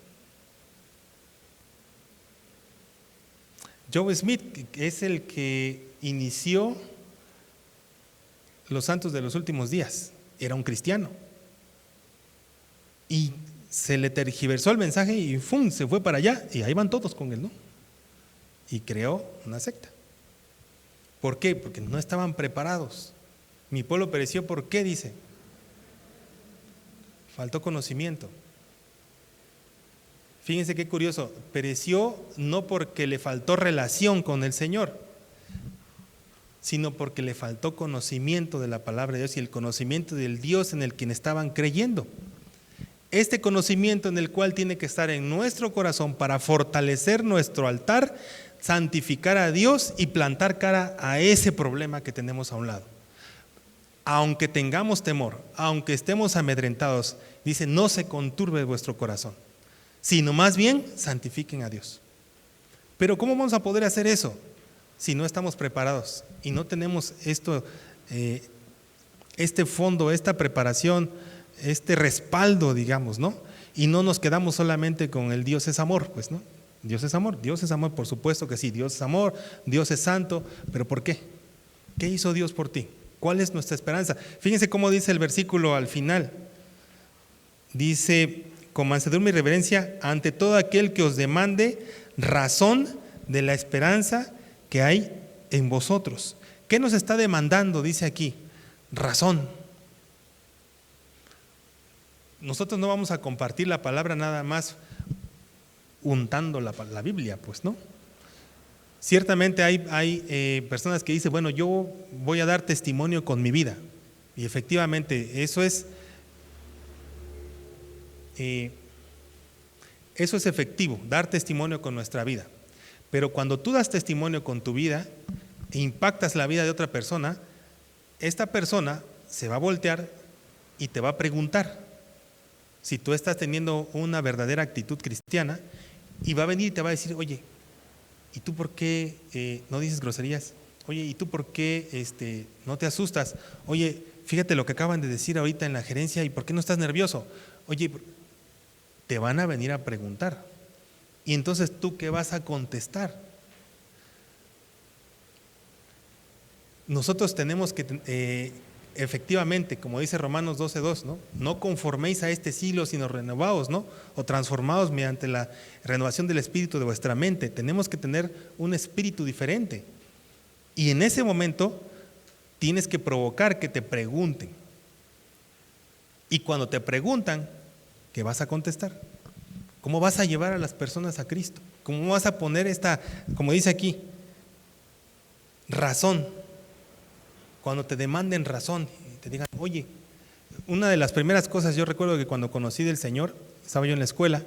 Joe Smith, que es el que inició los santos de los últimos días, era un cristiano. Y se le tergiversó el mensaje y ¡fum!, se fue para allá y ahí van todos con él, ¿no? Y creó una secta. ¿Por qué? Porque no estaban preparados. Mi pueblo pereció, ¿por qué? Dice, faltó conocimiento. Fíjense qué curioso, pereció no porque le faltó relación con el Señor, sino porque le faltó conocimiento de la palabra de Dios y el conocimiento del Dios en el quien estaban creyendo. Este conocimiento en el cual tiene que estar en nuestro corazón para fortalecer nuestro altar, santificar a Dios y plantar cara a ese problema que tenemos a un lado. Aunque tengamos temor, aunque estemos amedrentados, dice, no se conturbe vuestro corazón, sino más bien santifiquen a Dios. Pero ¿cómo vamos a poder hacer eso si no estamos preparados y no tenemos esto, este fondo, esta preparación, este respaldo, digamos, ¿no? Y no nos quedamos solamente con el Dios es amor, pues, ¿no? Dios es amor, por supuesto que sí, Dios es amor, Dios es santo, pero ¿por qué? ¿Qué hizo Dios por ti? ¿Cuál es nuestra esperanza? Fíjense cómo dice el versículo al final. Dice, con mansedumbre y reverencia, ante todo aquel que os demande razón de la esperanza que hay en vosotros. ¿Qué nos está demandando? Dice aquí, razón. Nosotros no vamos a compartir la palabra nada más untando la Biblia, pues, ¿no? Ciertamente hay personas que dicen, bueno, yo voy a dar testimonio con mi vida. Y efectivamente, eso es efectivo, dar testimonio con nuestra vida. Pero cuando tú das testimonio con tu vida e impactas la vida de otra persona, esta persona se va a voltear y te va a preguntar si tú estás teniendo una verdadera actitud cristiana, y va a venir y te va a decir, oye, ¿y tú por qué no dices groserías? Oye, ¿y tú por qué no te asustas? Oye, fíjate lo que acaban de decir ahorita en la gerencia, ¿y por qué no estás nervioso? Oye, te van a venir a preguntar. Y entonces, ¿tú qué vas a contestar? Nosotros tenemos que, efectivamente, como dice Romanos 12:2, ¿no? No conforméis a este siglo, sino renovaos, ¿no? O transformaos mediante la renovación del espíritu de vuestra mente. Tenemos que tener un espíritu diferente. Y en ese momento tienes que provocar que te pregunten. Y cuando te preguntan, ¿qué vas a contestar? ¿Cómo vas a llevar a las personas a Cristo? ¿Cómo vas a poner esta, como dice aquí, razón? Cuando te demanden razón y te digan, oye, una de las primeras cosas, yo recuerdo que cuando conocí del Señor, estaba yo en la escuela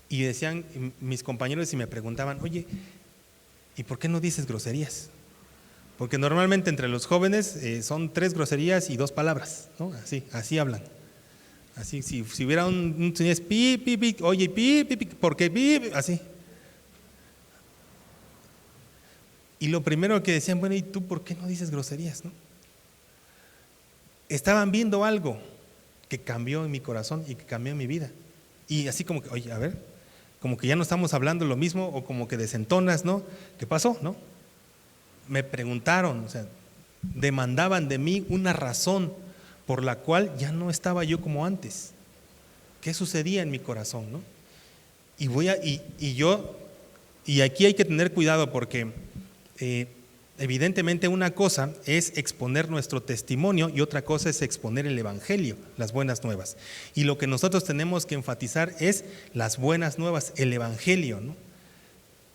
y decían mis compañeros y me preguntaban, oye, ¿y por qué no dices groserías? Porque normalmente entre los jóvenes son 3 groserías y 2 palabras, ¿no? Así hablan. Así, si hubiera un señor, pi, pi, pi, oye, pi, pi, pi, ¿por qué pi? Así. Y lo primero que decían, bueno, ¿y tú por qué no dices groserías, no? Estaban viendo algo que cambió en mi corazón y que cambió en mi vida. Y así como que, oye, a ver, como que ya no estamos hablando lo mismo o como que desentonas, ¿no? ¿Qué pasó, no? Me preguntaron, o sea, demandaban de mí una razón por la cual ya no estaba yo como antes. ¿Qué sucedía en mi corazón, no? Y aquí hay que tener cuidado porque evidentemente una cosa es exponer nuestro testimonio y otra cosa es exponer el evangelio, las buenas nuevas. Y lo que nosotros tenemos que enfatizar es las buenas nuevas, el evangelio, ¿no?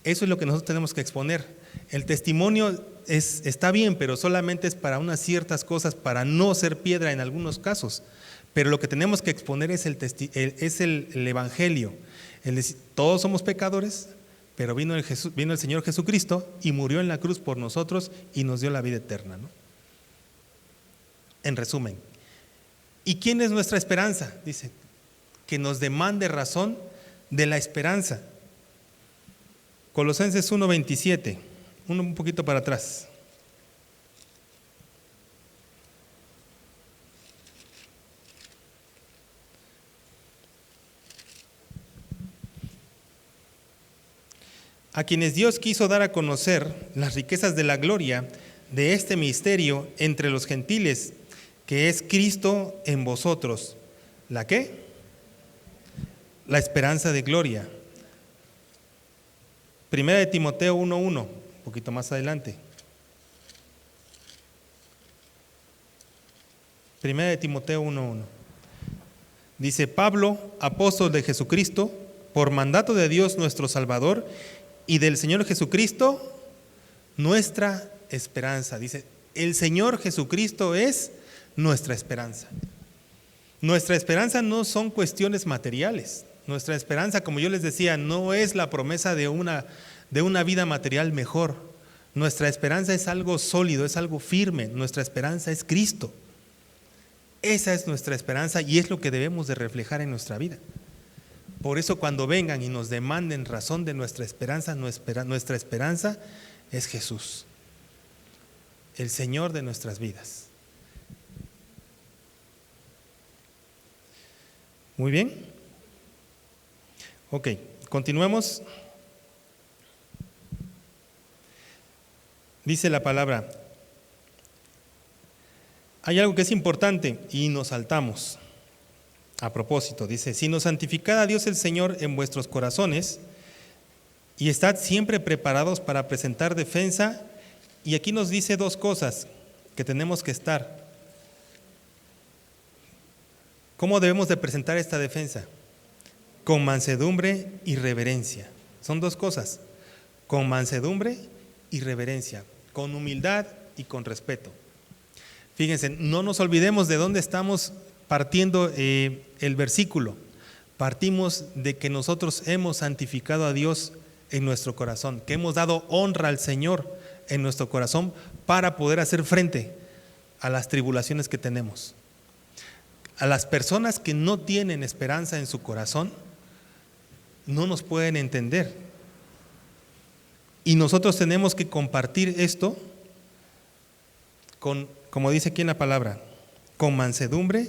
Eso es lo que nosotros tenemos que exponer. El testimonio está bien, pero solamente es para unas ciertas cosas, para no ser piedra en algunos casos. Pero lo que tenemos que exponer es el evangelio. Es decir, todos somos pecadores, pero vino el Señor Jesucristo y murió en la cruz por nosotros y nos dio la vida eterna, ¿no? En resumen, ¿y quién es nuestra esperanza? Dice, que nos demande razón de la esperanza. Colosenses 1:27, un poquito para atrás. a quienes Dios quiso dar a conocer las riquezas de la gloria de este misterio entre los gentiles, que es Cristo en vosotros. ¿La qué? La esperanza de gloria. Primera de Timoteo 1:1, un poquito más adelante. Primera de Timoteo 1:1. Dice: Pablo, apóstol de Jesucristo, por mandato de Dios nuestro Salvador y del Señor Jesucristo, nuestra esperanza. Dice, el Señor Jesucristo es nuestra esperanza. Nuestra esperanza no son cuestiones materiales. Nuestra esperanza, como yo les decía, no es la promesa de una vida material mejor. Nuestra esperanza es algo sólido, es algo firme. Nuestra esperanza es Cristo. Esa es nuestra esperanza y es lo que debemos de reflejar en nuestra vida. Por eso cuando vengan y nos demanden razón de nuestra esperanza es Jesús, el Señor de nuestras vidas. Muy bien. Ok, continuemos. Dice la palabra, hay algo que es importante y nos saltamos. A propósito, dice, sino santificad a Dios el Señor en vuestros corazones y estad siempre preparados para presentar defensa. Y aquí nos dice dos cosas que tenemos que estar. ¿Cómo debemos de presentar esta defensa? Con mansedumbre y reverencia. Son dos cosas, con mansedumbre y reverencia, con humildad y con respeto. Fíjense, no nos olvidemos de dónde estamos partiendo el versículo. Partimos de que nosotros hemos santificado a Dios en nuestro corazón, que hemos dado honra al Señor en nuestro corazón para poder hacer frente a las tribulaciones que tenemos. A las personas que no tienen esperanza en su corazón, no nos pueden entender. Y nosotros tenemos que compartir esto con, como dice aquí en la palabra, con mansedumbre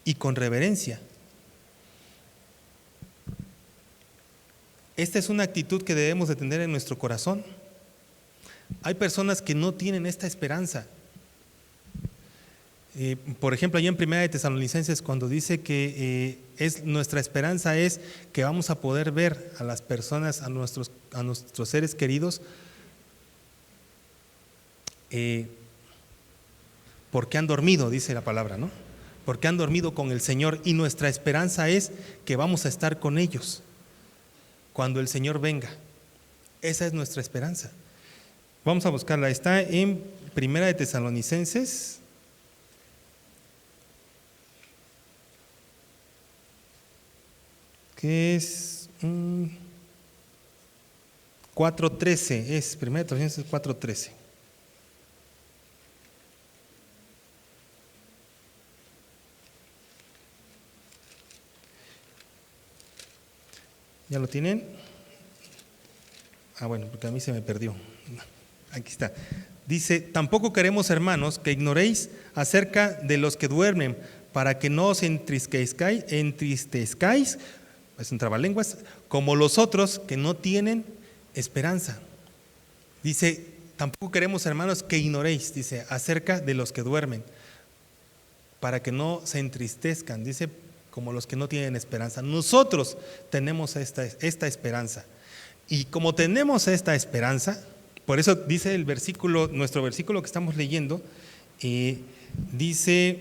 y con reverencia. Esta es una actitud que debemos de tener en nuestro corazón. Hay personas que no tienen esta esperanza. Por ejemplo, allá en Primera de Tesalonicenses, cuando dice que nuestra esperanza es que vamos a poder ver a las personas, a nuestros seres queridos, porque han dormido, dice la palabra, ¿no? Porque han dormido con el Señor, y nuestra esperanza es que vamos a estar con ellos cuando el Señor venga. Esa es nuestra esperanza. Vamos a buscarla, está en Primera de Tesalonicenses, que es 4:13, es Primera de Tesalonicenses 4:13. ¿Ya lo tienen? Bueno, porque a mí se me perdió. Aquí está. Dice, tampoco queremos, hermanos, que ignoréis acerca de los que duermen, para que no os entristezcáis, es un trabalenguas, como los otros que no tienen esperanza. Dice, tampoco queremos, hermanos, que ignoréis, dice, acerca de los que duermen, para que no se entristezcan, dice, como los que no tienen esperanza. Nosotros tenemos esta esperanza. Y como tenemos esta esperanza, por eso dice el versículo, nuestro versículo que estamos leyendo, dice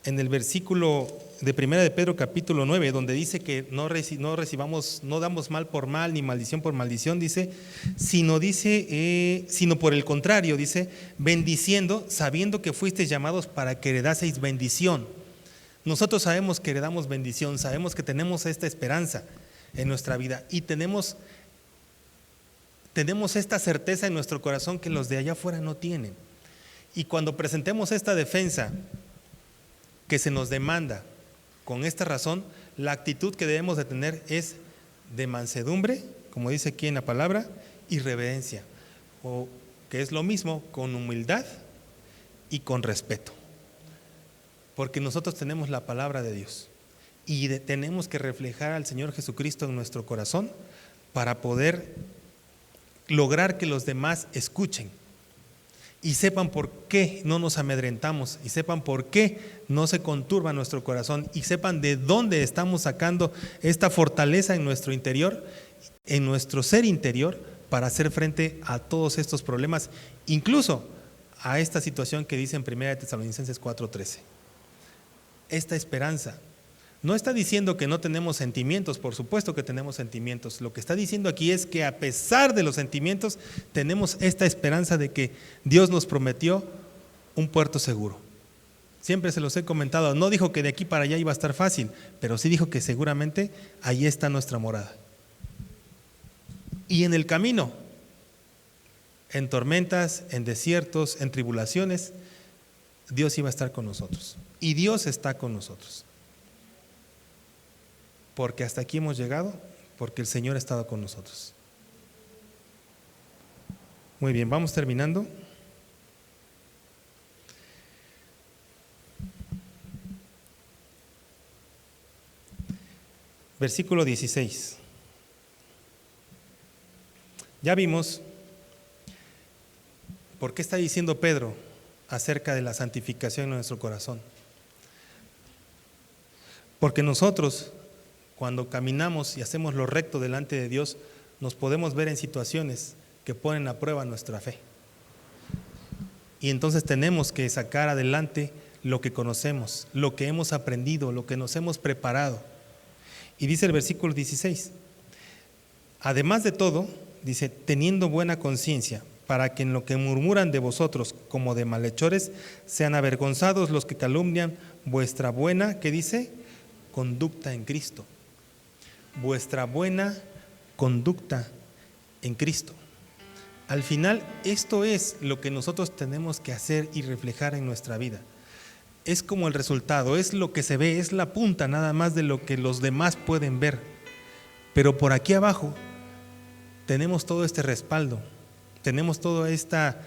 en el versículo de Primera de Pedro capítulo 9, donde dice que no damos mal por mal ni maldición por maldición, dice, sino por el contrario, dice, bendiciendo, sabiendo que fuisteis llamados para que heredaseis bendición. Nosotros sabemos que heredamos bendición, sabemos que tenemos esta esperanza en nuestra vida y tenemos esta certeza en nuestro corazón que los de allá afuera no tienen. Y cuando presentemos esta defensa que se nos demanda con esta razón, la actitud que debemos de tener es de mansedumbre, como dice aquí en la palabra, y reverencia, o que es lo mismo, con humildad y con respeto. Porque nosotros tenemos la palabra de Dios y tenemos que reflejar al Señor Jesucristo en nuestro corazón para poder lograr que los demás escuchen y sepan por qué no nos amedrentamos, y sepan por qué no se conturba nuestro corazón, y sepan de dónde estamos sacando esta fortaleza en nuestro interior, en nuestro ser interior, para hacer frente a todos estos problemas, incluso a esta situación que dice en 1 Tesalonicenses 4:13. Esta esperanza no está diciendo que no tenemos sentimientos, por supuesto que tenemos sentimientos. Lo que está diciendo aquí es que a pesar de los sentimientos, tenemos esta esperanza de que Dios nos prometió un puerto seguro. Siempre se los he comentado, no dijo que de aquí para allá iba a estar fácil, pero sí dijo que seguramente ahí está nuestra morada. Y en el camino, en tormentas, en desiertos, en tribulaciones, Dios iba a estar con nosotros. Y Dios está con nosotros. Porque hasta aquí hemos llegado, porque el Señor ha estado con nosotros. Muy bien, vamos terminando. Versículo 16. Ya vimos por qué está diciendo Pedro acerca de la santificación en nuestro corazón. Porque nosotros, cuando caminamos y hacemos lo recto delante de Dios, nos podemos ver en situaciones que ponen a prueba nuestra fe. Y entonces tenemos que sacar adelante lo que conocemos, lo que hemos aprendido, lo que nos hemos preparado. Y dice el versículo 16, además de todo, dice, teniendo buena conciencia, para que en lo que murmuran de vosotros como de malhechores, sean avergonzados los que calumnian vuestra buena, ¿qué dice? Conducta en Cristo. Vuestra buena conducta en Cristo. Al final, esto es lo que nosotros tenemos que hacer y reflejar en nuestra vida. Es como el resultado, es lo que se ve, es la punta nada más de lo que los demás pueden ver. Pero por aquí abajo tenemos todo este respaldo, tenemos toda esta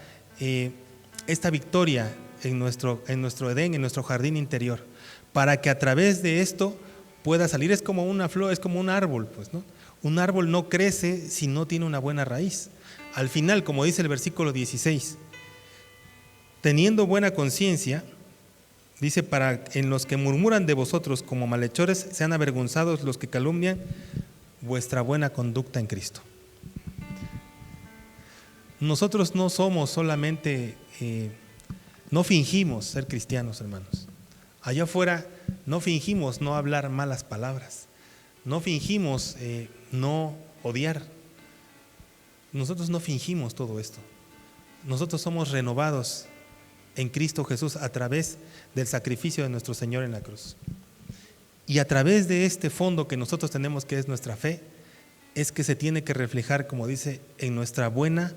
victoria en nuestro Edén, en nuestro jardín interior, para que a través de esto pueda salir. Es como una flor, es como un árbol, pues, ¿no? Un árbol no crece si no tiene una buena raíz. Al final, como dice el versículo 16, teniendo buena conciencia, dice, para en los que murmuran de vosotros como malhechores, sean avergonzados los que calumnian vuestra buena conducta en Cristo. Nosotros no somos solamente, no fingimos ser cristianos, hermanos. Allá afuera no fingimos no hablar malas palabras, no fingimos no odiar. Nosotros no fingimos todo esto. Nosotros somos renovados en Cristo Jesús a través del sacrificio de nuestro Señor en la cruz. Y a través de este fondo que nosotros tenemos, que es nuestra fe, es que se tiene que reflejar, como dice, en nuestra buena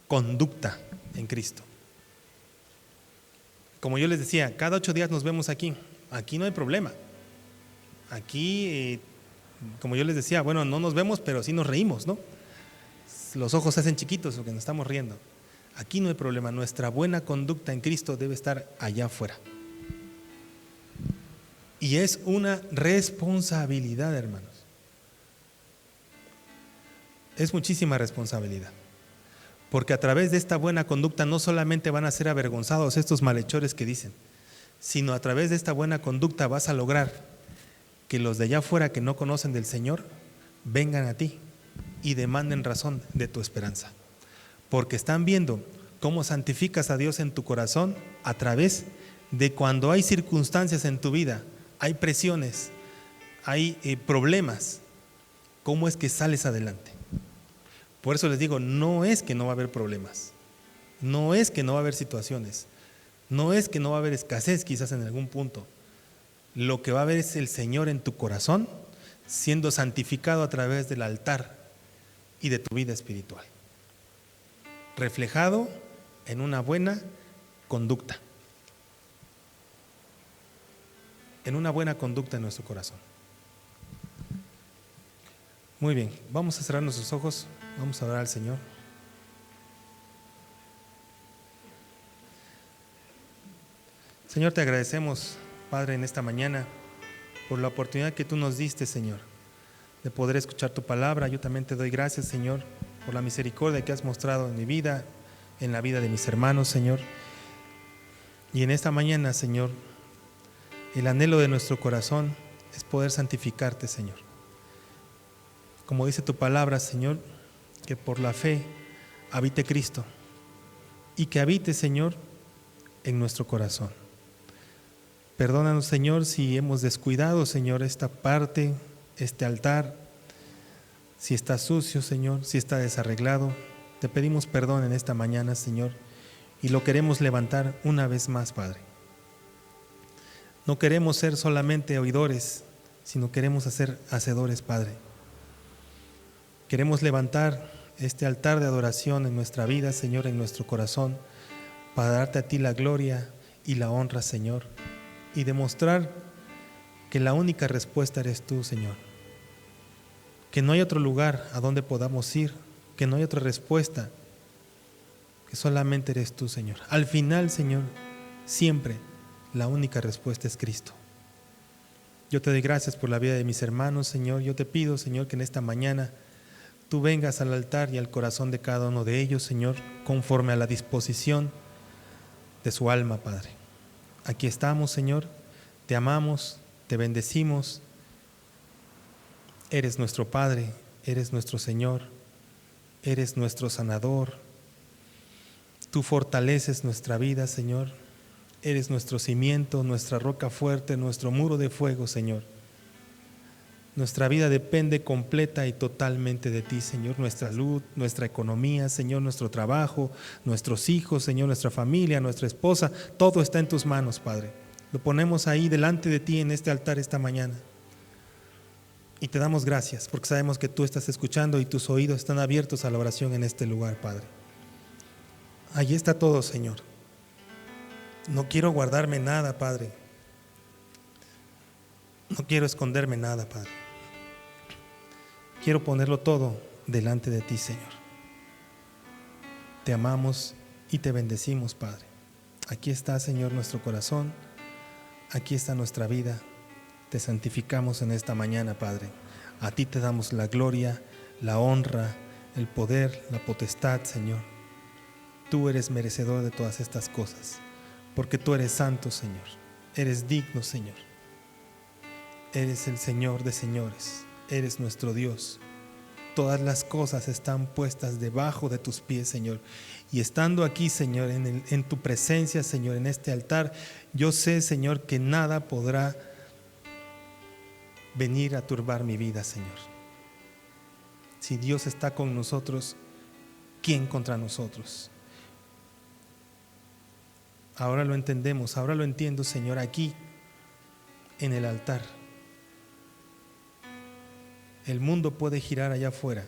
conducta en Cristo. Como yo les decía, cada 8 días nos vemos aquí. Aquí no hay problema. Aquí, como yo les decía, bueno, no nos vemos, pero sí nos reímos, ¿no? Los ojos se hacen chiquitos porque nos estamos riendo. Aquí no hay problema. Nuestra buena conducta en Cristo debe estar allá afuera. Y es una responsabilidad, hermanos. Es muchísima responsabilidad. Porque a través de esta buena conducta no solamente van a ser avergonzados estos malhechores que dicen, sino a través de esta buena conducta vas a lograr que los de allá afuera que no conocen del Señor vengan a ti y demanden razón de tu esperanza. Porque están viendo cómo santificas a Dios en tu corazón a través de cuando hay circunstancias en tu vida, hay presiones, hay problemas, cómo es que sales adelante. Por eso les digo, no es que no va a haber problemas, no es que no va a haber situaciones, no es que no va a haber escasez quizás en algún punto. Lo que va a haber es el Señor en tu corazón siendo santificado a través del altar y de tu vida espiritual, reflejado en una buena conducta, en una buena conducta en nuestro corazón. Muy bien, vamos a cerrar nuestros ojos, vamos a orar al Señor. Señor, te agradecemos, Padre, en esta mañana por la oportunidad que tú nos diste, Señor, de poder escuchar tu palabra. Yo también te doy gracias, Señor, por la misericordia que has mostrado en mi vida, en la vida de mis hermanos, Señor. Y en esta mañana, Señor, el anhelo de nuestro corazón es poder santificarte, Señor. Como dice tu palabra, Señor, que por la fe habite Cristo y que habite, Señor, en nuestro corazón. Perdónanos, Señor, si hemos descuidado, Señor, esta parte, este altar, si está sucio, Señor, si está desarreglado. Te pedimos perdón en esta mañana, Señor, y lo queremos levantar una vez más, Padre. No queremos ser solamente oidores, sino queremos ser hacedores, Padre. Queremos levantar este altar de adoración en nuestra vida, Señor, en nuestro corazón, para darte a ti la gloria y la honra, Señor, y demostrar que la única respuesta eres tú, Señor. Que no hay otro lugar a donde podamos ir, que no hay otra respuesta, que solamente eres tú, Señor. Al final, Señor, siempre la única respuesta es Cristo. Yo te doy gracias por la vida de mis hermanos, Señor. Yo te pido, Señor, que en esta mañana tú vengas al altar y al corazón de cada uno de ellos, Señor, conforme a la disposición de su alma, Padre. Aquí estamos, Señor, te amamos, te bendecimos. Eres nuestro Padre, eres nuestro Señor, eres nuestro sanador. Tú fortaleces nuestra vida, Señor. Eres nuestro cimiento, nuestra roca fuerte, nuestro muro de fuego, Señor. Nuestra vida depende completa y totalmente de ti, Señor. Nuestra salud, nuestra economía, Señor, nuestro trabajo, nuestros hijos, Señor, nuestra familia, nuestra esposa, todo está en tus manos, Padre. Lo ponemos ahí delante de ti en este altar esta mañana. Y te damos gracias porque sabemos que tú estás escuchando y tus oídos están abiertos a la oración en este lugar, Padre. Allí está todo, Señor. No quiero guardarme nada, Padre. No quiero esconderme nada, Padre. Quiero ponerlo todo delante de ti, Señor. Te amamos y te bendecimos, Padre. Aquí está, Señor, nuestro corazón. Aquí está nuestra vida. Te santificamos en esta mañana, Padre. A ti te damos la gloria, la honra, el poder, la potestad, Señor. Tú eres merecedor de todas estas cosas, porque tú eres santo, Señor. Eres digno, Señor. Eres el Señor de señores. Eres nuestro Dios. Todas las cosas están puestas debajo de tus pies, Señor. Y estando aquí, Señor, en tu presencia, Señor, en este altar, yo sé, Señor, que nada podrá venir a turbar mi vida, Señor. Si Dios está con nosotros, ¿quién contra nosotros? Ahora lo entendemos, ahora lo entiendo, Señor, aquí en el altar. El mundo puede girar allá afuera,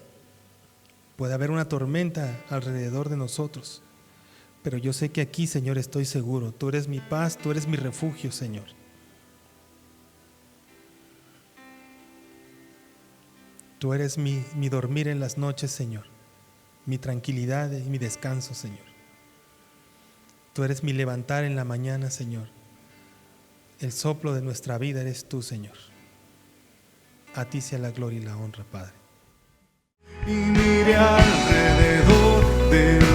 puede haber una tormenta alrededor de nosotros, pero yo sé que aquí, Señor, estoy seguro. Tú eres mi paz, tú eres mi refugio, Señor. Tú eres mi dormir en las noches, Señor, mi tranquilidad y mi descanso, Señor. Tú eres mi levantar en la mañana, Señor. El soplo de nuestra vida eres tú, Señor. A ti sea la gloria y la honra, Padre. Y mire alrededor de